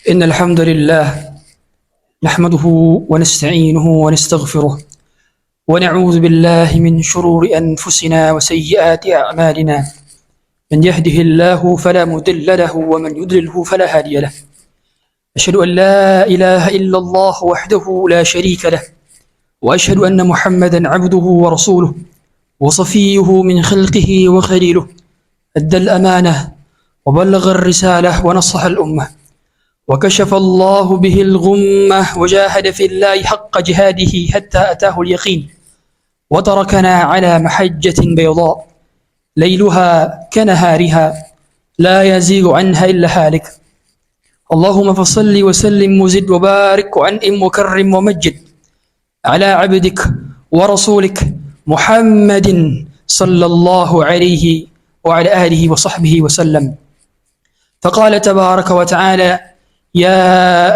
إن الحمد لله نحمده ونستعينه ونستغفره ونعوذ بالله من شرور أنفسنا وسيئات أعمالنا. من يهده الله فلا مضل له ومن يضلله فلا هادي له. أشهد أن لا إله إلا الله وحده لا شريك له، وأشهد أن محمدا عبده ورسوله وصفيه من خلقه وخليله. أدى الأمانة وبلغ الرسالة ونصح الأمة، وكشف الله به الغمة وجاهد في الله حق جهاده حتى أتاه اليقين، وتركنا على محجة بيضاء ليلها كنهارها لا يزيغ عنها إلا هالك. اللهم فصل وسلم وزد وبارك وأنعم وكرم ومجد على عبدك ورسولك محمد صلى الله عليه وعلى آله وصحبه وسلم. فقال تبارك وتعالى: يا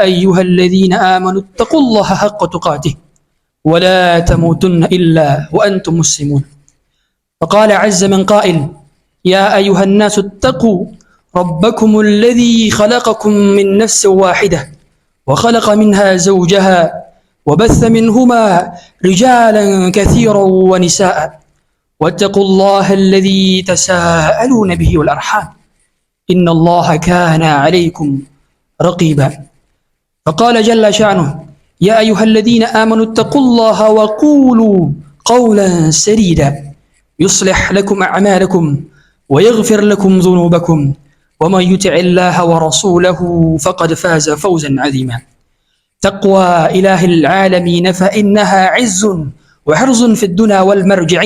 أيها الذين آمنوا اتقوا الله حق تقاته ولا تموتن إلا وأنتم مسلمون. فقال عز من قائل: يا أيها الناس اتقوا ربكم الذي خلقكم من نفس واحدة وخلق منها زوجها وبث منهما رجالا كثيرا ونساء واتقوا الله الذي تساءلون به والأرحام إن الله كان عليكم رقيبا. فقال جل شأنه: يا أيها الذين آمنوا اتقوا الله وقولوا قولا سديدا يصلح لكم أعمالكم ويغفر لكم ذنوبكم ومن يطع الله ورسوله فقد فاز فوزا عظيما. تقوى إله العالمين فإنها عز وحرز في الدنيا والمرجع،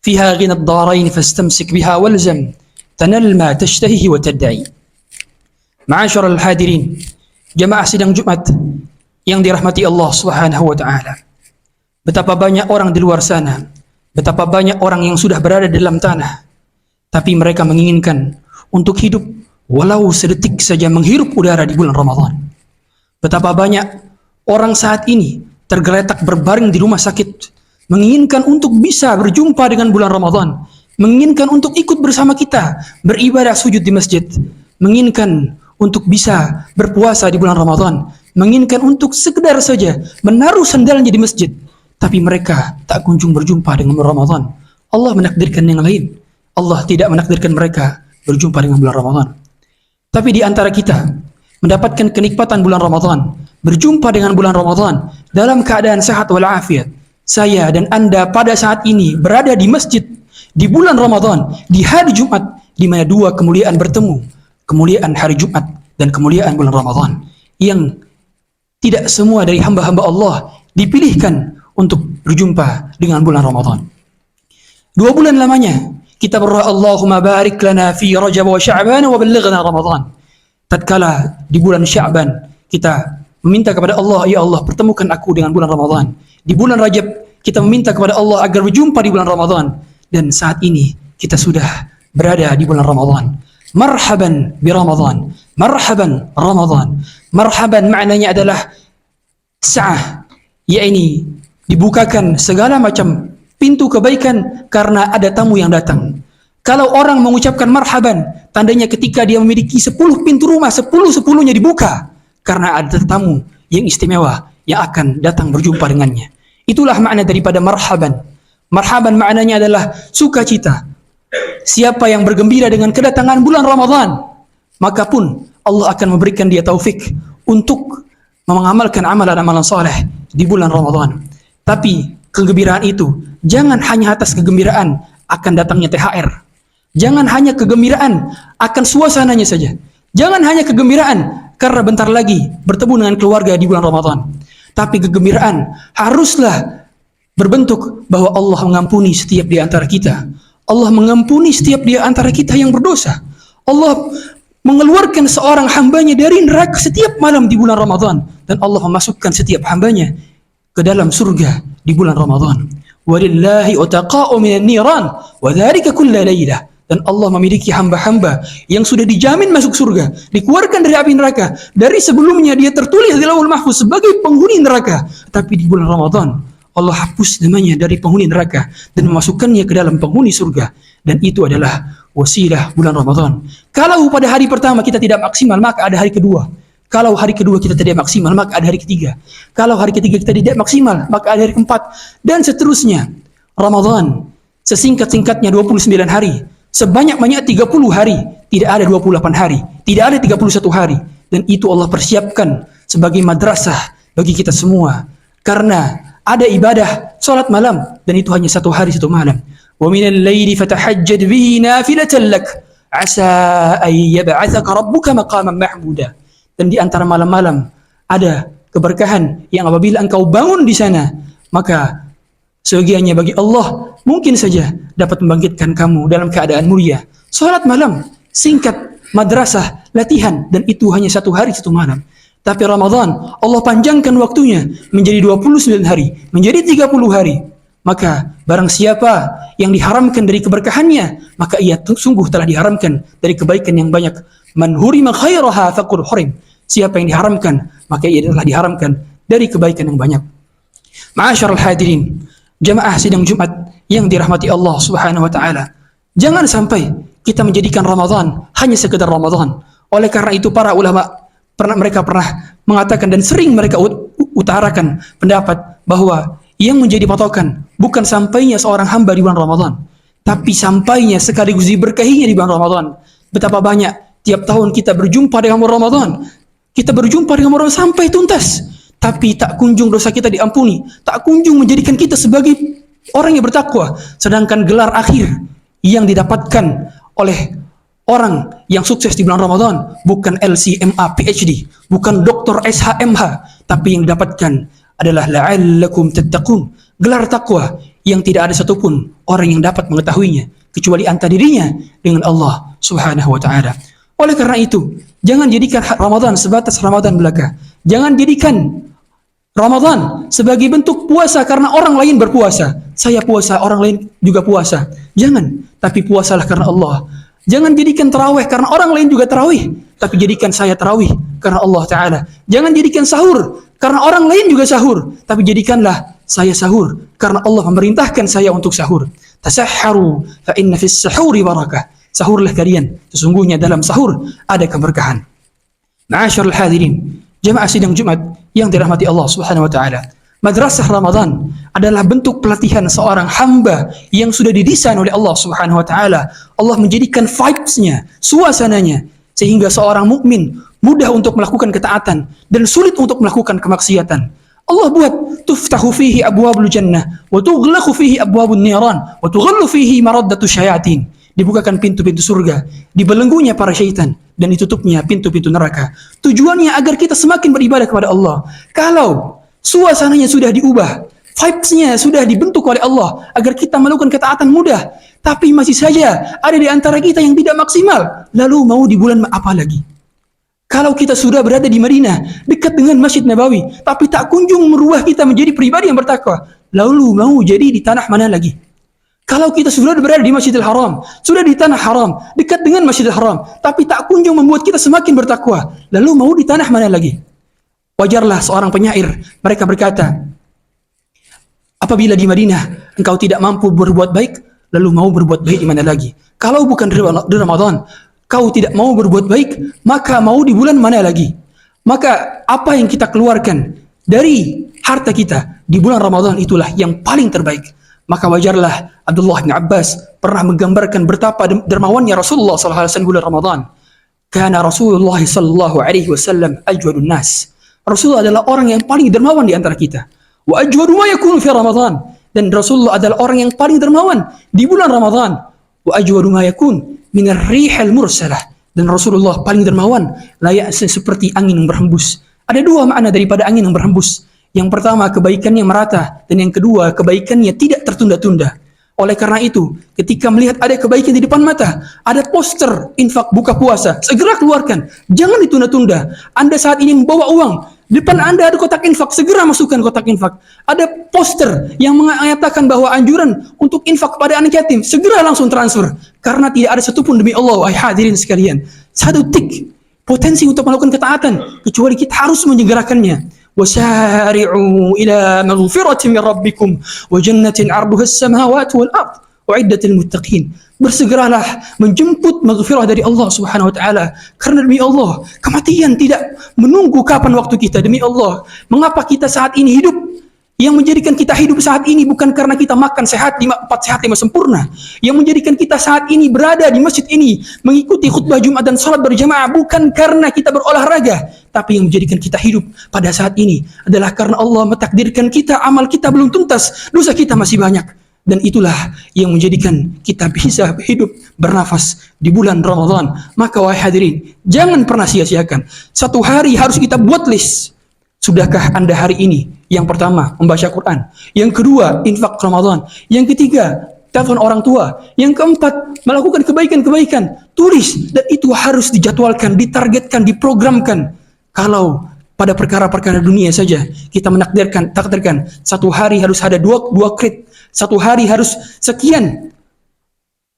فيها غنى الدارين فاستمسك بها والزم تنل ما تشتهيه وتدعي. Ma'asyiral hadirin, jamaah sidang Jumat yang dirahmati Allah Subhanahu wa taala. Betapa banyak orang di luar sana, betapa banyak orang yang sudah berada di dalam tanah, tapi mereka menginginkan untuk hidup walau sedetik saja menghirup udara di bulan Ramadan. Betapa banyak orang saat ini tergeletak berbaring di rumah sakit, menginginkan untuk bisa berjumpa dengan bulan Ramadan, menginginkan untuk ikut bersama kita beribadah sujud di masjid, menginginkan untuk bisa berpuasa di bulan Ramadan, menginginkan untuk sekedar saja menaruh sandalnya di masjid, tapi mereka tak kunjung berjumpa dengan bulan Ramadan. Allah menakdirkan yang lain. Allah tidak menakdirkan mereka berjumpa dengan bulan Ramadan. Tapi di antara kita mendapatkan kenikmatan bulan Ramadan, berjumpa dengan bulan Ramadan dalam keadaan sehat walafiat. Saya dan Anda pada saat ini berada di masjid di bulan Ramadan, di hari Jumat, di mana dua kemuliaan bertemu, kemuliaan hari Jumat dan kemuliaan bulan Ramadan, yang tidak semua dari hamba-hamba Allah dipilihkan untuk berjumpa dengan bulan Ramadan. 2 bulan lamanya kita berdoa, Allahumma barik lana fi Rajab wa Sya'ban wa ballighna Ramadan. Tatkala di bulan Sya'ban kita meminta kepada Allah, ya Allah pertemukan aku dengan bulan Ramadan. Di bulan Rajab kita meminta kepada Allah agar berjumpa di bulan Ramadan, dan saat ini kita sudah berada di bulan Ramadan. Marhaban bi Ramadan, marhaban Ramadan. Marhaban maknanya adalah sa'ah, yakni dibukakan segala macam pintu kebaikan karena ada tamu yang datang. Kalau orang mengucapkan marhaban, tandanya ketika dia memiliki 10 pintu rumah, 10-10-nya dibuka karena ada tamu yang istimewa yang akan datang berjumpa dengannya. Itulah makna daripada marhaban. Marhaban maknanya adalah sukacita. Siapa yang bergembira dengan kedatangan bulan Ramadan, maka pun Allah akan memberikan dia taufik untuk mengamalkan amalan-amalan saleh di bulan Ramadan. Tapi kegembiraan itu jangan hanya atas kegembiraan akan datangnya THR. Jangan hanya kegembiraan akan suasananya saja. Jangan hanya kegembiraan karena bentar lagi bertemu dengan keluarga di bulan Ramadan. Tapi kegembiraan haruslah berbentuk bahwa Allah mengampuni setiap di antara kita. Allah mengampuni setiap di antara kita yang berdosa. Allah mengeluarkan seorang hambanya dari neraka setiap malam di bulan Ramadan, dan Allah memasukkan setiap hambanya ke dalam surga di bulan Ramadan. Walillahi utaqa'u minan niran wa dzalika kulla lailah. Dan Allah memiliki hamba-hamba yang sudah dijamin masuk surga, dikeluarkan dari api neraka. Dari sebelumnya dia tertulis di Lauhul Mahfuz sebagai penghuni neraka, tapi di bulan Ramadan Allah hapus namanya dari penghuni neraka dan memasukkannya ke dalam penghuni surga. Dan itu adalah wasilah bulan Ramadan. Kalau pada hari pertama kita tidak maksimal, maka ada hari kedua. Kalau hari kedua kita tidak maksimal, maka ada hari ketiga. Kalau hari ketiga kita tidak maksimal, maka ada hari keempat. Dan seterusnya. Ramadan, sesingkat-singkatnya 29 hari. Sebanyak-banyak 30 hari. Tidak ada 28 hari. Tidak ada 31 hari. Dan itu Allah persiapkan sebagai madrasah bagi kita semua. Karena ada ibadah salat malam. Dan itu hanya satu hari, satu malam. وَمِنَ اللَّيْلِ فَتَحَجَّدْ بِهِ نَافِلَةً لَكَ عَسَىٰ أَن يَبْعَثَكَ رَبُّكَ مَقَامًا مَحْمُودًا. Dan di antara malam-malam ada keberkahan yang apabila engkau bangun di sana, maka sebagiannya bagi Allah mungkin saja dapat membangkitkan kamu dalam keadaan mulia. Salat malam singkat, madrasah, latihan, dan itu hanya satu hari, satu malam. Tapi Ramadan Allah panjangkan waktunya menjadi 29 hari, menjadi 30 hari. Maka barang siapa yang diharamkan dari keberkahannya, maka ia sungguh telah diharamkan dari kebaikan yang banyak. Man hurima khairaha faqad hurim. Siapa yang diharamkan, maka ia telah diharamkan dari kebaikan yang banyak. Ma'asyiral hadirin, jamaah sidang Jumat yang dirahmati Allah Subhanahu wa taala. Jangan sampai kita menjadikan Ramadan hanya sekedar Ramadan. Oleh karena itu para ulama mereka pernah mengatakan dan sering mereka utarakan pendapat bahwa yang menjadi patokan bukan sampainya seorang hamba di bulan Ramadan, tapi sampainya sekaligus diberkahinya di bulan Ramadan. Betapa banyak tiap tahun kita berjumpa dengan Ramadan, kita berjumpa dengan Ramadan sampai tuntas, tapi tak kunjung dosa kita diampuni, tak kunjung menjadikan kita sebagai orang yang bertakwa. Sedangkan gelar akhir yang didapatkan oleh orang yang sukses di bulan Ramadan bukan LCMA PhD, bukan Dr. SHMH, tapi yang didapatkan adalah la'allakum tattaqun, gelar takwa yang tidak ada satupun orang yang dapat mengetahuinya kecuali antara dirinya dengan Allah Subhanahu wa taala. Oleh karena itu, jangan jadikan Ramadan sebatas Ramadan belaka. Jangan jadikan Ramadan sebagai bentuk puasa karena orang lain berpuasa. Saya puasa, orang lain juga puasa. Jangan, tapi puasalah karena Allah. Jangan jadikan tarawih karena orang lain juga tarawih, tapi jadikan saya tarawih karena Allah Ta'ala. Jangan jadikan sahur karena orang lain juga sahur, tapi jadikanlah saya sahur karena Allah memerintahkan saya untuk sahur. Tasahharu fa inna fis sahuri barakah. Sahurlah kalian, sesungguhnya dalam sahur ada keberkahan. Ma'asyiral hadirin, jamaah sidang Jumat yang dirahmati Allah Subhanahu wa taala. Madrasah Ramadan adalah bentuk pelatihan seorang hamba yang sudah didesain oleh Allah Subhanahu wa taala. Allah menjadikan vibes-nya, suasananya sehingga seorang mukmin mudah untuk melakukan ketaatan dan sulit untuk melakukan kemaksiatan. Allah buat tuftahu fihi abwabul jannah wa tughlaqu fihi abwabun niran wa tughallu fihi maraddatu syayatin. Dibukakan pintu-pintu surga, dibelenggunya para syaitan, dan ditutupnya pintu-pintu neraka. Tujuannya agar kita semakin beribadah kepada Allah. Kalau suasananya sudah diubah, vibes-nya sudah dibentuk oleh Allah agar kita melakukan ketaatan mudah, tapi masih saja ada di antara kita yang tidak maksimal, lalu mau di bulan apa lagi? Kalau kita sudah berada di Madinah, dekat dengan Masjid Nabawi, tapi tak kunjung merubah kita menjadi pribadi yang bertakwa, lalu mau jadi di tanah mana lagi? Kalau kita sudah berada di Masjidil Haram, sudah di tanah haram, dekat dengan Masjidil Haram, tapi tak kunjung membuat kita semakin bertakwa, lalu mau di tanah mana lagi? Wajarlah seorang penyair, mereka berkata, apabila di Madinah engkau tidak mampu berbuat baik, lalu mau berbuat baik di mana lagi? Kalau bukan di Ramadan, kau tidak mau berbuat baik, maka mau di bulan mana lagi? Maka apa yang kita keluarkan dari harta kita di bulan Ramadan itulah yang paling terbaik. Maka wajarlah Abdullah bin Abbas pernah menggambarkan betapa dermawannya Rasulullah SAW bulan Ramadan. Karena Rasulullah SAW ajwadun nas. Rasulullah adalah orang yang paling dermawan di antara kita. Wa ajwadu ma yakunu fi Ramadan. Dan Rasulullah adalah orang yang paling dermawan di bulan Ramadan. Wa ajwadu ma yakun min ar-rihil mursalah. Dan Rasulullah paling dermawan layaknya seperti angin yang berhembus. Ada dua makna daripada angin yang berhembus. Yang pertama, kebaikannya merata, dan yang kedua, kebaikannya tidak tertunda-tunda. Oleh karena itu, ketika melihat ada kebaikan di depan mata, ada poster infak buka puasa, segera keluarkan. Jangan ditunda-tunda. Anda saat ini membawa uang, depan Anda ada kotak infak, segera masukkan kotak infak. Ada poster yang mengatakan bahwa anjuran untuk infak pada anak yatim, segera langsung transfer. Karena tidak ada satupun demi Allah, wahai hadirin sekalian, satu tik potensi untuk melakukan ketaatan, kecuali kita harus menyegerakannya. وسارعوا إلى مغفرة من ربكم وجنة عرضها السماوات والأرض uiddat lil muttaqin. Bersegeralah menjemput maghfirah dari Allah Subhanahu wa taala. Karena demi Allah, kematian tidak menunggu kapan waktu kita. Demi Allah, mengapa kita saat ini hidup? Yang menjadikan kita hidup saat ini bukan karena kita makan sehat, 4 sehat 5 sempurna. Yang menjadikan kita saat ini berada di masjid ini, mengikuti khutbah Jumat dan salat berjamaah bukan karena kita berolahraga, tapi yang menjadikan kita hidup pada saat ini adalah karena Allah mentakdirkan kita, amal kita belum tuntas, dosa kita masih banyak. Dan itulah yang menjadikan kita bisa hidup bernafas di bulan Ramadan. Maka wahai hadirin, jangan pernah sia-siakan. Satu hari harus kita buat list. Sudahkah Anda hari ini? Yang pertama, membaca Quran. Yang kedua, infak Ramadan. Yang ketiga, telepon orang tua. Yang keempat, melakukan kebaikan-kebaikan. Tulis, dan itu harus dijadwalkan, ditargetkan, diprogramkan. Kalau pada perkara-perkara dunia saja kita takdirkan satu hari harus ada dua krit, satu hari harus sekian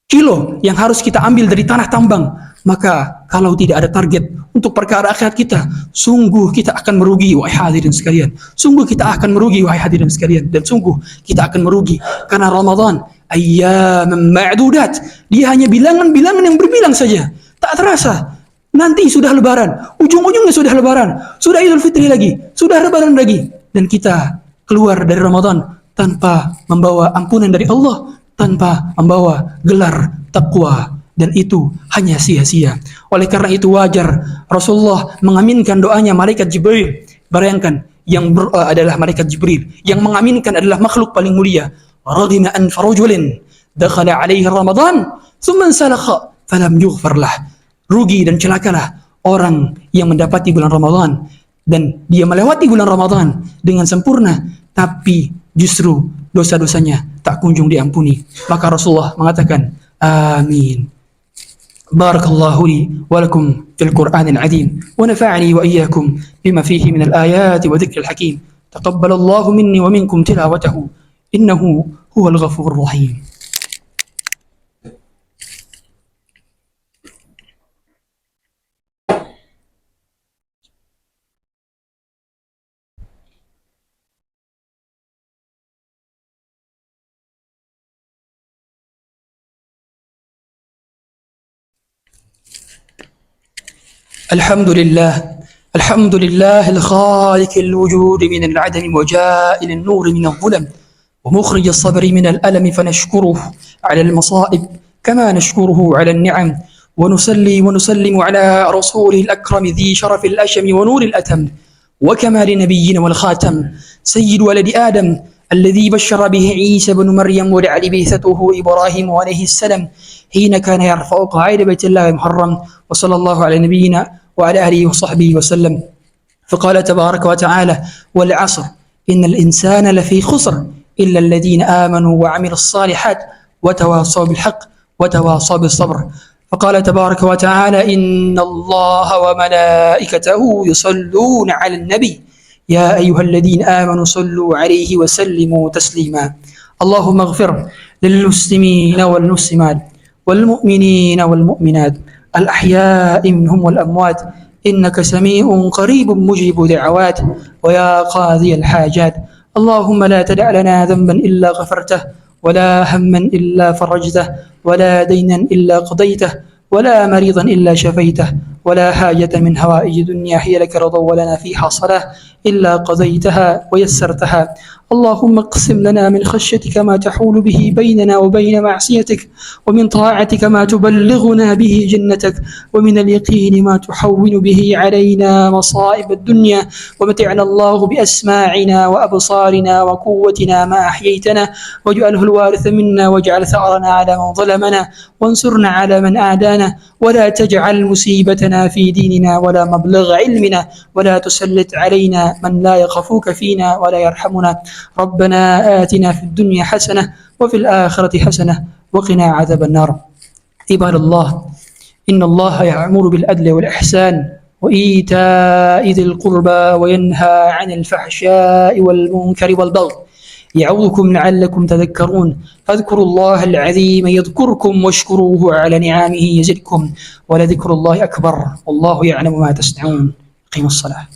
kilo yang harus kita ambil dari tanah tambang, maka kalau tidak ada target untuk perkara akhirat kita, sungguh kita akan merugi wahai hadirin sekalian. Sungguh kita akan merugi wahai hadirin sekalian, dan sungguh kita akan merugi karena Ramadan ayyaman ma'dudat, dia hanya bilangan-bilangan yang berbilang saja. Tak terasa nanti sudah lebaran, ujung-ujungnya sudah lebaran, sudah Idul Fitri lagi, sudah lebaran lagi, dan kita keluar dari Ramadan tanpa membawa ampunan dari Allah, tanpa membawa gelar taqwa, dan itu hanya sia-sia. Oleh karena itu wajar Rasulullah mengaminkan doanya malaikat Jibril. Bayangkan, yang adalah malaikat Jibril, yang mengaminkan adalah makhluk paling mulia. Raghima an farujulin dakhala alaihi Ramadan thumma salakha falam yughfar lah. Rugi dan celakalah orang yang mendapati bulan Ramadan dan dia melewati bulan Ramadan dengan sempurna, tapi justru dosa-dosanya tak kunjung diampuni. Maka Rasulullah mengatakan, amin. Barakallahu li wa lakum fil Qur'anil azim wa nafa'ani wa iyyakum bima fihi min al-ayati wa dhikril hakim. Taqabbalallahu minni wa minkum tilawatahu innahu huwal ghafurur rahim. الحمد لله الخالق الوجود من العدم وجائل النور من الظلم ومخرج الصبر من الألم، فنشكره على المصائب كما نشكره على النعم، ونصلي ونسلم على رسوله الأكرم ذي شرف الأشم ونور الأتم وكمال نبينا والخاتم سيد ولد آدم الذي بشر به عيسى بن مريم ودعا بعثته إبراهيم عليه السلام حين كان يرفع قواعد بيت الله المحرم. وصلى الله على نبينا وعلى آله وصحبه وسلم. فقال تبارك وتعالى: والعصر إن الإنسان لفي خسر إلا الذين آمنوا وعملوا الصالحات وتواصوا بالحق وتواصوا بالصبر. فقال تبارك وتعالى: إن الله وملائكته يصلون على النبي يا أيها الذين آمنوا صلوا عليه وسلموا تسليما. اللهم اغفر للمسلمين والمسلمات والمؤمنين والمؤمنات الأحياء منهم والأموات إنك سميع قريب مجيب دعوات ويا قاضي الحاجات. اللهم لا تدع لنا ذنبا إلا غفرته ولا هما إلا فرجته ولا دينا إلا قضيته ولا مريضا إلا شفيته ولا حاجة من هوائج الدنيا هي لك رضا ولنا فيها صلاة إلا قضيتها ويسرتها. اللهم اقسم لنا من خشيتك ما تحول به بيننا وبين معصيتك، ومن طاعتك ما تبلغنا به جنتك، ومن اليقين ما تحول به علينا مصائب الدنيا. ومتعنا الله بأسماعنا وأبصارنا وقوتنا ما أحييتنا، واجعله الوارث منا، واجعل ثأرنا على من ظلمنا، وانصرنا على من أعدانا، ولا تجعل مصيبتنا في ديننا ولا مبلغ علمنا، ولا تسلط علينا من لا يخافك فينا ولا يرحمنا. ربنا آتنا في الدنيا حسنة وفي الآخرة حسنة وقنا عذاب النار. عباد الله، إن الله يأمر بالعدل والإحسان وإيتاء ذي القربى وينهى عن الفحشاء والمنكر والبغي يعظكم لعلكم تذكرون. فاذكروا الله العظيم يذكركم واشكروه على نعمه يزدكم ولذكر الله أكبر والله يعلم ما تصنعون. قيموا الصلاة.